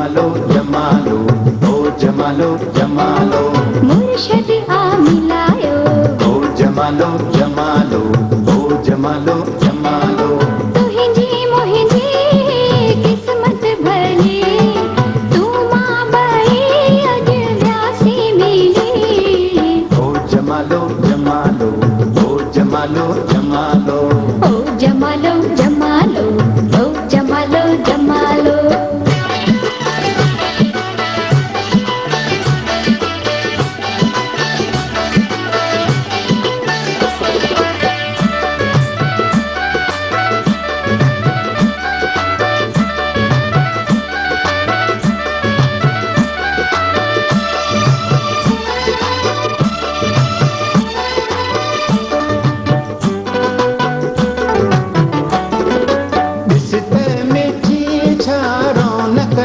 जमालो जमालो ओ जमालो जमालो मुर्शद आ मिलायो ओ जमालो जमालो ओ जमालो जमालो तुहिंजी मुहिंजी किस्मत भली तू मां बई अज व्यासी मिली ओ जमालो जमालो ओ जमालो जमालो ओ जमालो जमालो ओ जमालो जमालो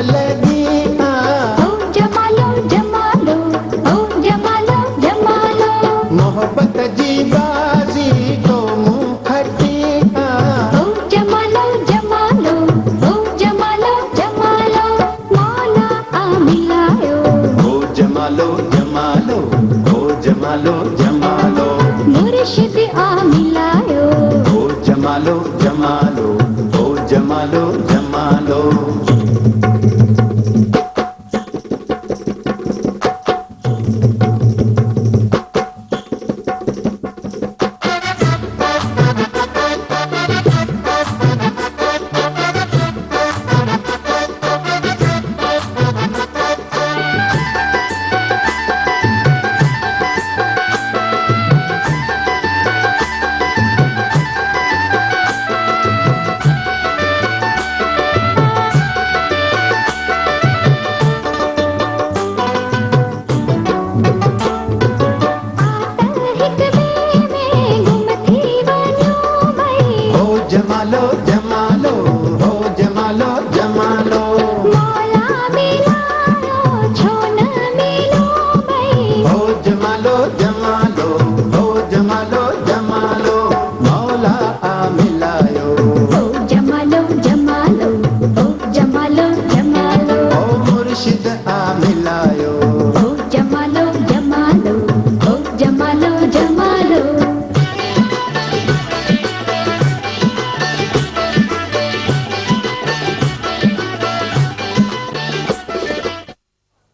लगी ओ जमालो जमालो ओ जमालो जमालो मोहब्बत जी बाजी तो मुंह खटी ओ जमालो जमालो ओ जमालो जमालो मौला आ मिलायो ओ जमालो जमालो ओ जमालो जमालो मुर्शिद आ मिलायो ओ जमालो जमालो ओ जमालो जमालो जमालो